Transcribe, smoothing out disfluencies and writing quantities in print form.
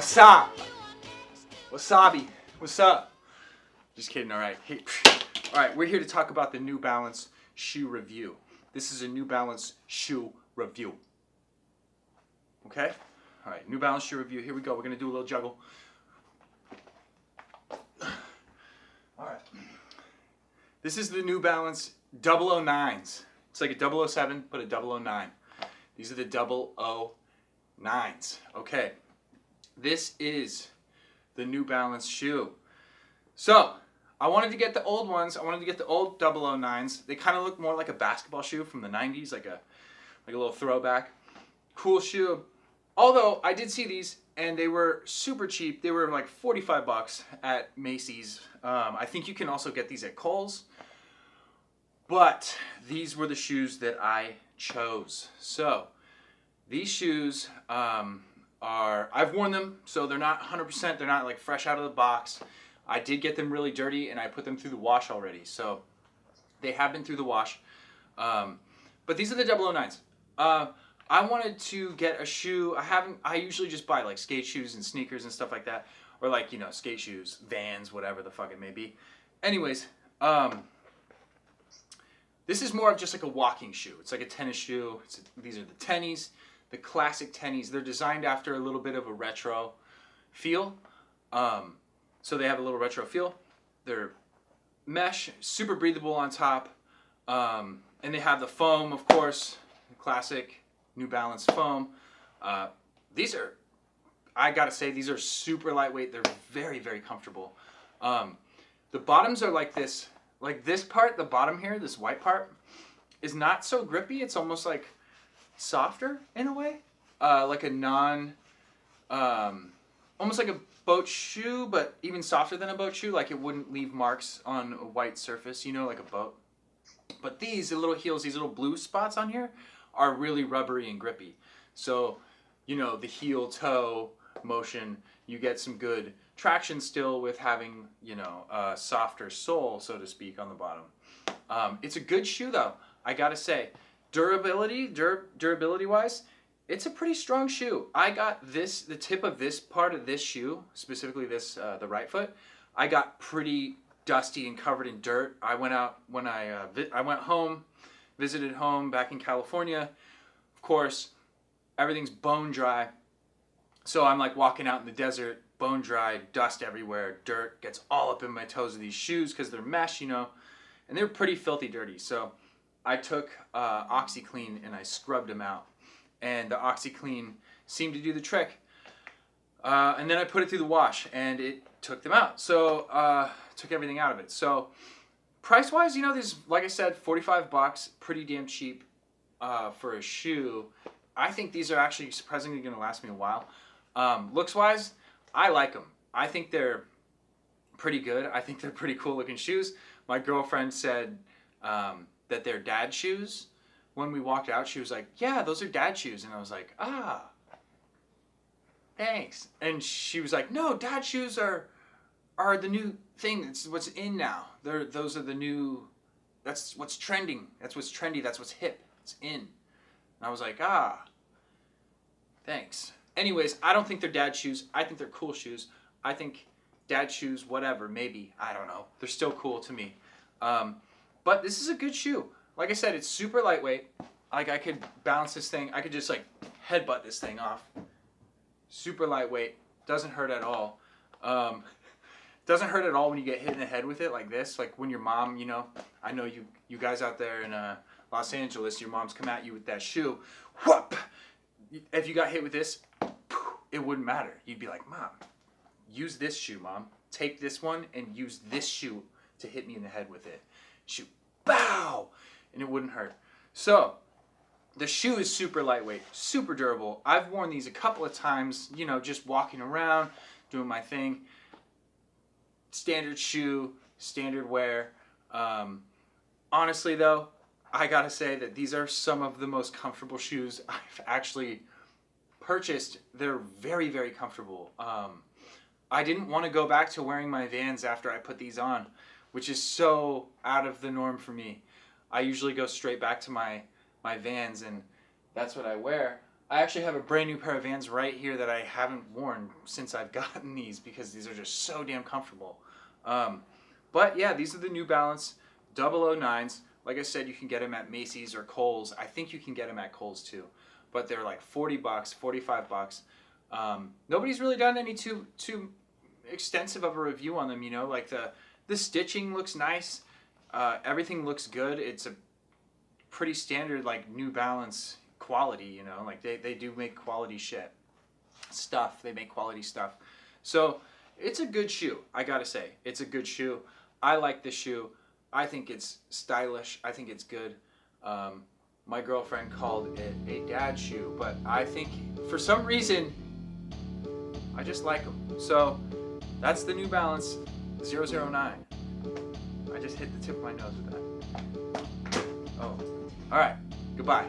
What's up? Wasabi. What's up? Just kidding, alright. Hey, alright, we're here to talk about the New Balance shoe review. This is a New Balance shoe review. Okay? Alright, New Balance shoe review. Here we go. We're going to do a little juggle. Alright. This is the New Balance 009s. It's like a 007, but a 009. These are the 009s. Okay. This is the New Balance shoe. So, I wanted to get the old ones. I wanted to get the old 009s. They kind of look more like a basketball shoe from the 90s, like a little throwback. Cool shoe. Although, I did see these, and they were super cheap. They were like 45 bucks at Macy's. I think you can also get these at Kohl's. But these were the shoes that I chose. So, these shoes I've worn them, so they're not 100%, they're not like fresh out of the box. I did get them really dirty, and I put them through the wash already. So, they have been through the wash. But these are the 009s. I wanted to get a shoe. I usually just buy like skate shoes and sneakers and stuff like that. Or like, you know, skate shoes, Vans, whatever the fuck it may be. Anyways, this is more of just like a walking shoe. It's like a tennis shoe. These are the tennies, the classic tennies. They're designed after a little bit of a retro feel. So they have a little retro feel. They're mesh, super breathable on top. And they have the foam, of course, the classic New Balance foam. These are, I gotta say, these are super lightweight. They're very, very comfortable. The bottoms are like this. Like this part, the bottom here, this white part, is not so grippy. It's almost like softer in a way. Like a almost like a boat shoe, but even softer than a boat shoe. Like it wouldn't leave marks on a white surface, you know, like a boat. But these little heels, these little blue spots on here, are really rubbery and grippy. So, you know, the heel-toe motion, you get some good traction still with having, you know, a softer sole, so to speak, on the bottom. It's a good shoe, though. I gotta say, durability-wise, it's a pretty strong shoe. I got the tip of this part of this shoe, specifically this, the right foot, I got pretty dusty and covered in dirt. I went out when I went home, visited home back in California. Of course, everything's bone dry. So I'm like walking out in the desert, bone dry, dust everywhere, dirt gets all up in my toes of these shoes because they're mesh, you know, and they're pretty filthy dirty. So I took OxyClean and I scrubbed them out, and the OxyClean seemed to do the trick. And then I put it through the wash, and it took them out. So took everything out of it. So price-wise, you know, these, like I said, 45 bucks, pretty damn cheap for a shoe. I think these are actually surprisingly going to last me a while. Looks-wise, I like them. I think they're pretty good. I think they're pretty cool-looking shoes. My girlfriend said that they're dad shoes. When we walked out, she was like, yeah, those are dad shoes. And I was like, ah, thanks. And she was like, no, dad shoes are the new thing. It's what's in now. Those are the new, that's what's trending. That's what's trendy. That's what's hip. It's in. And I was like, ah, thanks. Anyways, I don't think they're dad shoes. I think they're cool shoes. I think dad shoes, whatever, maybe. I don't know. They're still cool to me. But this is a good shoe. Like I said, it's super lightweight. Like I could bounce this thing. I could just like headbutt this thing off. Super lightweight. Doesn't hurt at all. Doesn't hurt at all when you get hit in the head with it like this. Like when your mom, you know, I know you guys out there in Los Angeles, your moms come at you with that shoe. Whoop! If you got hit with this, it wouldn't matter. You'd be like, Mom, use this shoe, Mom. Take this one and use this shoe to hit me in the head with it. Shoot, bow! And it wouldn't hurt. So, the shoe is super lightweight, super durable. I've worn these a couple of times, you know, just walking around, doing my thing. Standard shoe, standard wear. Honestly, though, I gotta say that these are some of the most comfortable shoes I've actually purchased. They're very, very comfortable. I didn't want to go back to wearing my Vans after I put these on, which is so out of the norm for me. I usually go straight back to my Vans, and that's what I wear. I actually have a brand new pair of Vans right here that I haven't worn since I've gotten these because these are just so damn comfortable. But yeah, these are the New Balance 009s. Like I said, you can get them at Macy's or Kohl's. I think you can get them at Kohl's too. But they're like $40, $45. Nobody's really done any too extensive of a review on them, you know, like the stitching looks nice. Everything looks good. It's a pretty standard like New Balance quality, you know, like they do make quality stuff. They make quality stuff. So it's a good shoe. I gotta say, it's a good shoe. I like this shoe. I think it's stylish. I think it's good. My girlfriend called it a dad shoe, but I think for some reason I just like them. So that's the New Balance 009. I just hit the tip of my nose with that. Oh, all right. Goodbye.